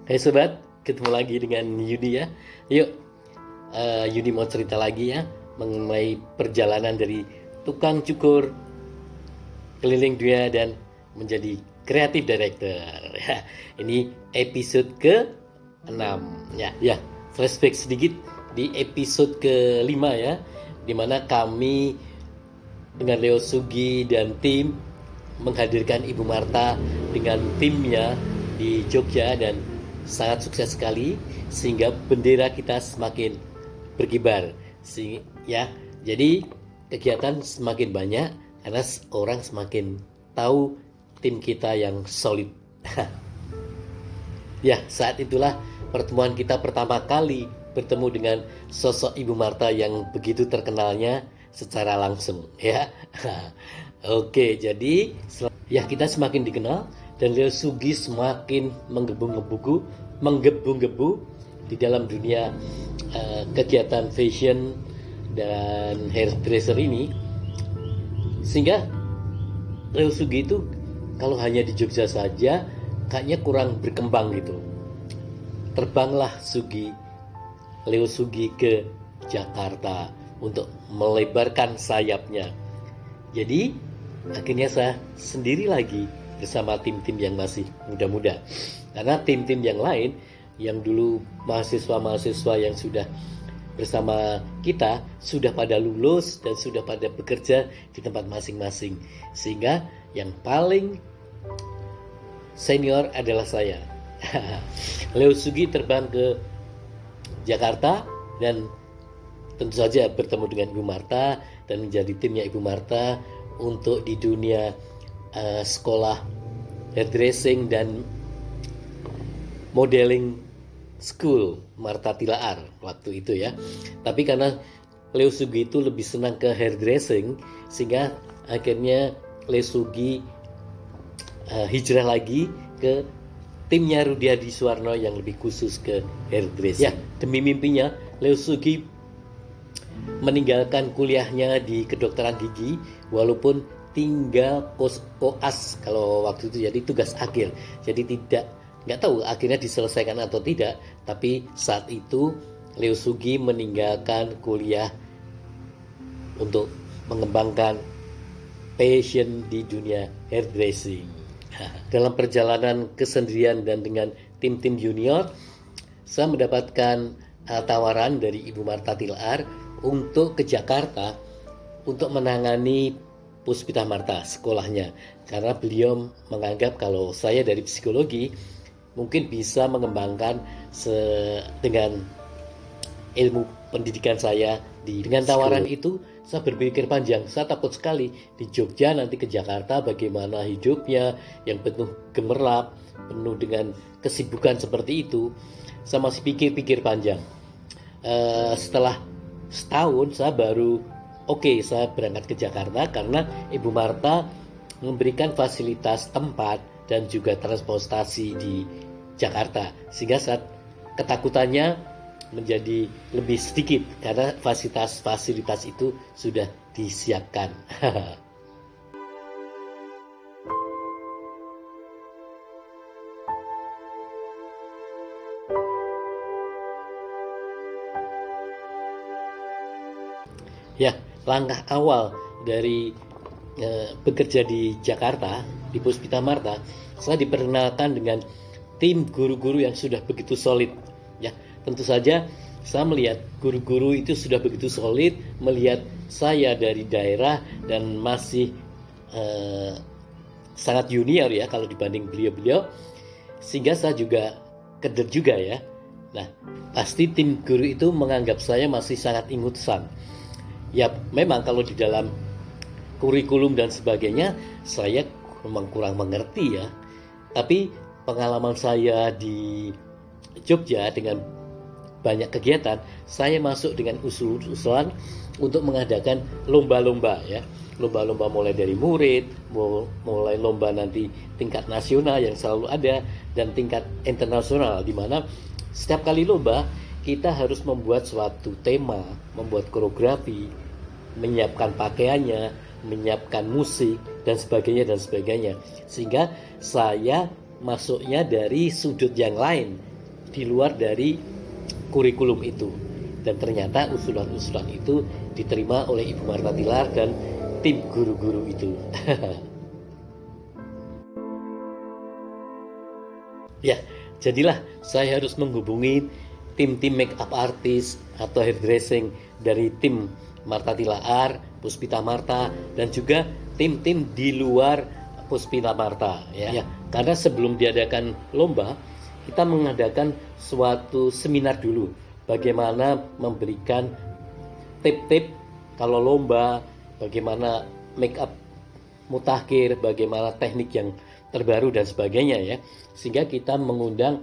Hai sobat, ketemu lagi dengan Yudi ya. Yuk, Yudi mau cerita lagi ya mengenai perjalanan dari tukang cukur keliling dunia dan menjadi kreatif director. Ya, ini episode ke-6 ya. Ya, flashback sedikit di episode ke-5 ya, dimana kami dengan Leo Sugi dan tim menghadirkan Ibu Marta dengan timnya di Jogja dan sangat sukses sekali sehingga bendera kita semakin berkibar. Ya, jadi kegiatan semakin banyak karena orang semakin tahu tim kita yang solid. Ya, saat itulah pertemuan kita pertama kali bertemu dengan sosok Ibu Marta yang begitu terkenalnya secara langsung ya. Oke, jadi ya kita semakin dikenal dan Leo Sugi semakin menggebu-gebu di dalam dunia kegiatan fashion dan hairdresser ini, sehingga Leo Sugi itu kalau hanya di Jogja saja kayaknya kurang berkembang gitu. Terbanglah Leo Sugi ke Jakarta untuk melebarkan sayapnya. Jadi akhirnya saya sendiri lagi bersama tim-tim yang masih muda-muda. Karena tim-tim yang lain yang dulu mahasiswa-mahasiswa yang sudah bersama kita sudah pada lulus dan sudah pada bekerja di tempat masing-masing. Sehingga yang paling senior adalah saya. Leo Sugi terbang ke Jakarta dan tentu saja bertemu dengan Ibu Marta dan menjadi timnya Ibu Marta untuk di dunia sekolah hairdressing dan modeling school Marta Tilaar waktu itu ya. Tapi karena Leo Sugi itu lebih senang ke hairdressing sehingga akhirnya Leo Sugi hijrah lagi ke timnya Rudiadi Suwarno yang lebih khusus ke hairdressing. Ya, demi mimpinya Leo Sugi meninggalkan kuliahnya di kedokteran gigi walaupun tinggal koas kalau waktu itu, jadi tugas akhir. Jadi nggak tahu akhirnya diselesaikan atau tidak, tapi saat itu Leo Sugi meninggalkan kuliah untuk mengembangkan passion di dunia hairdressing. Dalam perjalanan kesendirian dan dengan tim-tim junior, saya mendapatkan tawaran dari Ibu Marta Tilaar untuk ke Jakarta untuk menangani Puspita Marta sekolahnya, karena beliau menganggap kalau saya dari psikologi mungkin bisa mengembangkan dengan ilmu pendidikan saya dengan tawaran itu. Saya berpikir panjang, saya takut sekali di Jogja nanti ke Jakarta bagaimana hidupnya yang penuh gemerlap, penuh dengan kesibukan seperti itu. Saya masih pikir-pikir panjang. Setelah setahun saya baru saya berangkat ke Jakarta karena Ibu Marta memberikan fasilitas tempat dan juga transportasi di Jakarta, sehingga saat ketakutannya menjadi lebih sedikit karena fasilitas itu sudah disiapkan. Ya, langkah awal dari bekerja di Jakarta di Puspita Marta, saya diperkenalkan dengan tim guru-guru yang sudah begitu solid. Ya, tentu saja saya melihat guru-guru itu sudah begitu solid, melihat saya dari daerah dan masih sangat junior ya kalau dibanding beliau-beliau, sehingga saya juga keder juga ya. Nah, pasti tim guru itu menganggap saya masih sangat ingusan. Ya, memang kalau di dalam kurikulum dan sebagainya saya memang kurang mengerti ya. Tapi pengalaman saya di Jogja dengan banyak kegiatan, saya masuk dengan usulan untuk mengadakan lomba-lomba ya. Lomba-lomba mulai dari murid, mulai lomba nanti tingkat nasional yang selalu ada dan tingkat internasional, di mana setiap kali lomba kita harus membuat suatu tema, membuat koreografi, menyiapkan pakaiannya, menyiapkan musik dan sebagainya. Sehingga saya masuknya dari sudut yang lain, di luar dari kurikulum itu. Dan ternyata usulan-usulan itu diterima oleh Ibu Martha Tilaar dan tim guru-guru itu. Ya, jadilah saya harus menghubungi tim-tim make up artist atau hairdressing dari tim Martha Tilaar, Puspita Martha, dan juga tim-tim di luar Puspita Martha. Ya, karena sebelum diadakan lomba, kita mengadakan suatu seminar dulu, bagaimana memberikan tip-tip kalau lomba, bagaimana make up mutakhir, bagaimana teknik yang terbaru dan sebagainya ya. Sehingga kita mengundang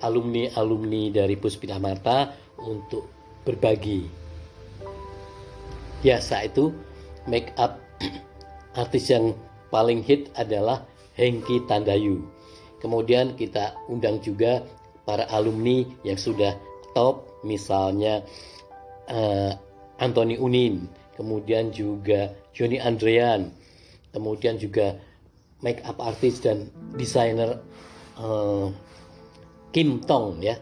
alumni-alumni dari Puspita Martha untuk berbagi. Ya, saat itu make up artis yang paling hit adalah Hengky Tandayu. Kemudian kita undang juga para alumni yang sudah top, misalnya Anthony Unin, kemudian juga Johnny Andrean, kemudian juga make up artist dan desainer Kim Tong ya,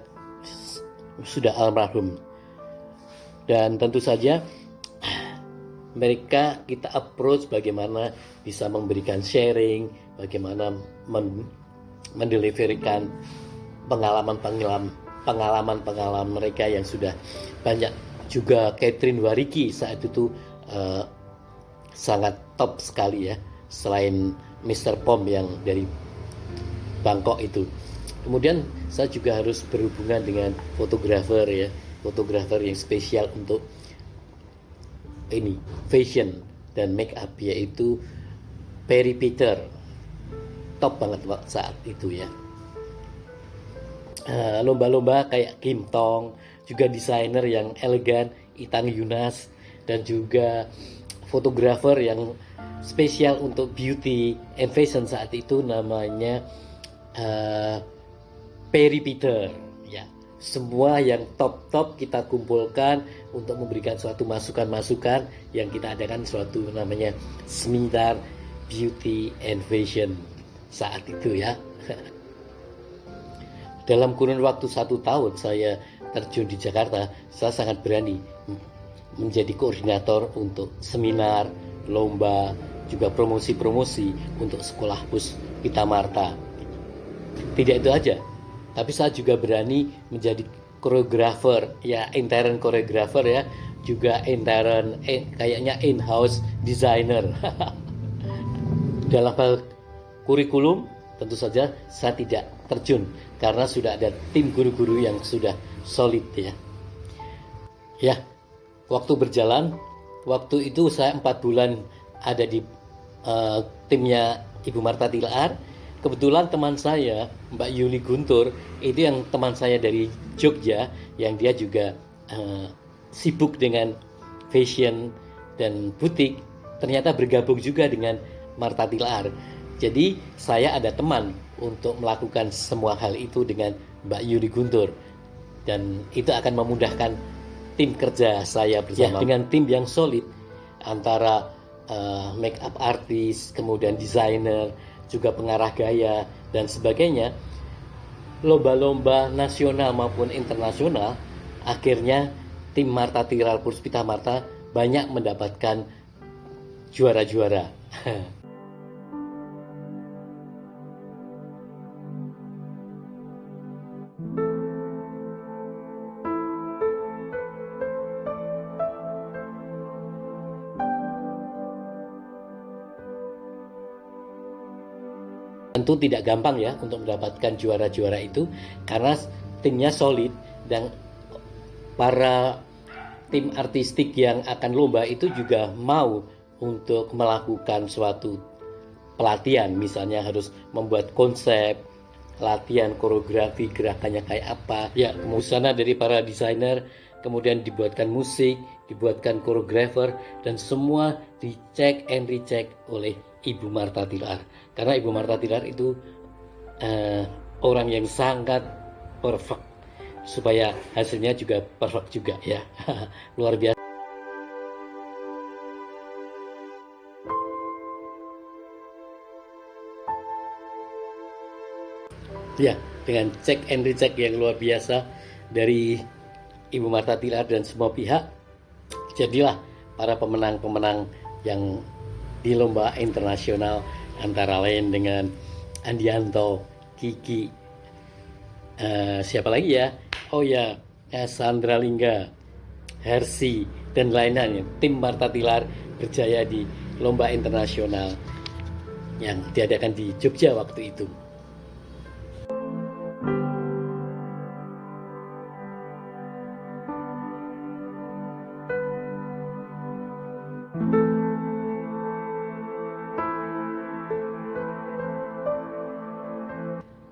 sudah almarhum. Dan tentu saja mereka kita approach bagaimana bisa memberikan sharing, bagaimana mendeliverikan pengalaman mereka yang sudah banyak. Juga Catherine Wariki saat itu sangat top sekali ya, selain Mr. Pom yang dari Bangkok itu. Kemudian saya juga harus berhubungan dengan fotografer ya, fotografer yang spesial untuk ini fashion dan make up, yaitu Perry Peter, top banget saat itu ya. Lomba-lomba kayak Kim Tong, juga desainer yang elegan Itang Yunas, dan juga fotografer yang spesial untuk beauty and fashion saat itu namanya Perry Peter ya. Semua yang top-top kita kumpulkan untuk memberikan suatu masukan-masukan yang kita adakan suatu namanya seminar beauty and fashion saat itu ya. Dalam kurun waktu 1 tahun saya terjun di Jakarta, saya sangat berani menjadi koordinator untuk seminar, lomba, juga promosi-promosi untuk sekolah Puspita Martha. Tidak itu aja, tapi saya juga berani menjadi koreografer, ya intern koreografer ya, juga intern kayaknya in-house designer. Dalam hal kurikulum tentu saja saya tidak terjun karena sudah ada tim guru-guru yang sudah solid ya. Ya, waktu berjalan, waktu itu saya 4 bulan ada di timnya Ibu Martha Tilaar. Kebetulan teman saya, Mbak Yuli Guntur, itu yang teman saya dari Jogja, yang dia juga sibuk dengan fashion dan butik, ternyata bergabung juga dengan Martha Tilaar. Jadi saya ada teman untuk melakukan semua hal itu dengan Mbak Yuli Guntur, dan itu akan memudahkan tim kerja saya bersama dengan tim yang solid antara make up artist, kemudian desainer, juga pengarah gaya dan sebagainya. Lomba-lomba nasional maupun internasional, akhirnya tim Martha Tilaar Puspita Martha banyak mendapatkan juara-juara. Tentu tidak gampang ya untuk mendapatkan juara-juara itu, karena timnya solid dan para tim artistik yang akan lomba itu juga mau untuk melakukan suatu pelatihan, misalnya harus membuat konsep, latihan koreografi gerakannya kayak apa ya, kemudian dari para desainer, kemudian dibuatkan musik, dibuatkan koreografer, dan semua dicek and recheck oleh Ibu Martha Tilaar. Karena Ibu Martha Tilaar itu orang yang sangat perfect, supaya hasilnya juga perfect juga ya. Luar biasa. Ya, dengan cek and recheck yang luar biasa dari Ibu Martha Tilaar dan semua pihak, jadilah para pemenang-pemenang yang di lomba internasional, antara lain dengan Andianto, Kiki, siapa lagi ya? Oh ya, Sandra Lingga, Hersi, dan lain-lainnya. Tim Martha Tilaar berjaya di lomba internasional yang diadakan di Jogja waktu itu.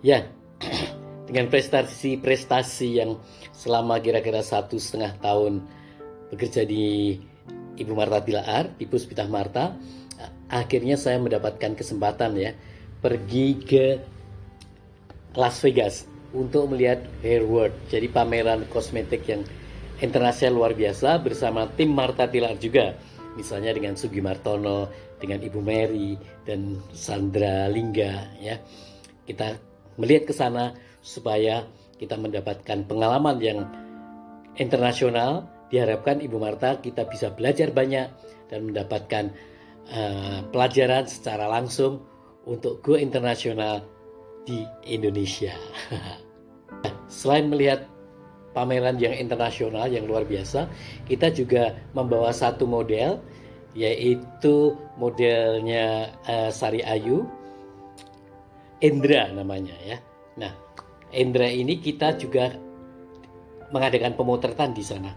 Ya, dengan prestasi yang selama kira-kira 1,5 tahun bekerja di Ibu Martha Tilaar, di Puspita Martha, akhirnya saya mendapatkan kesempatan ya pergi ke Las Vegas untuk melihat Hair World, jadi pameran kosmetik yang internasional luar biasa bersama tim Martha Tilaar juga, misalnya dengan Sugi Martono, dengan Ibu Mary dan Sandra Lingga ya. Kita melihat ke sana supaya kita mendapatkan pengalaman yang internasional. Diharapkan Ibu Martha kita bisa belajar banyak dan mendapatkan pelajaran secara langsung untuk go internasional di Indonesia. Selain melihat pameran yang internasional yang luar biasa, kita juga membawa satu model, yaitu modelnya Sari Ayu, Endra namanya ya. Nah, Endra ini kita juga mengadakan pemotretan di sana.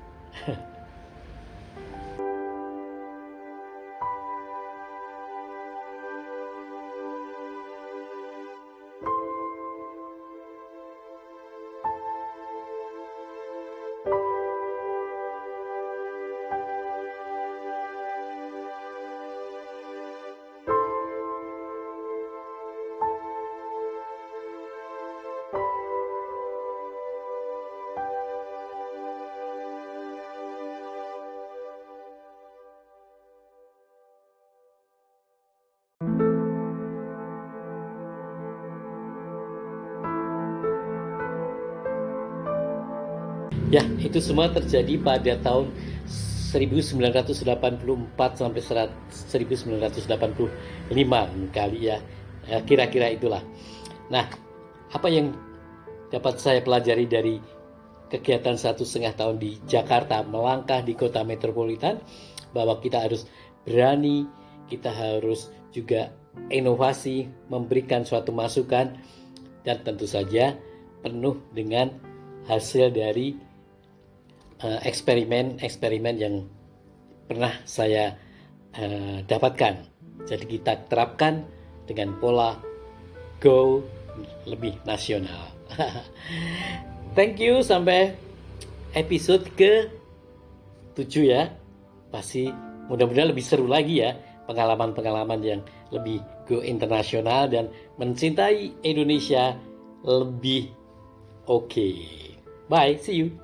Ya, itu semua terjadi pada tahun 1984 sampai 1985 kali ya. Kira-kira itulah. Nah, apa yang dapat saya pelajari dari kegiatan 1,5 tahun di Jakarta, melangkah di kota metropolitan, bahwa kita harus berani, kita harus juga inovasi, memberikan suatu masukan, dan tentu saja penuh dengan hasil dari eksperimen yang pernah saya dapatkan. Jadi kita terapkan dengan pola go lebih nasional. Thank you, sampai episode ke-7 ya. Pasti mudah-mudahan lebih seru lagi ya, pengalaman-pengalaman yang lebih go internasional dan mencintai Indonesia lebih oke. Bye, see you.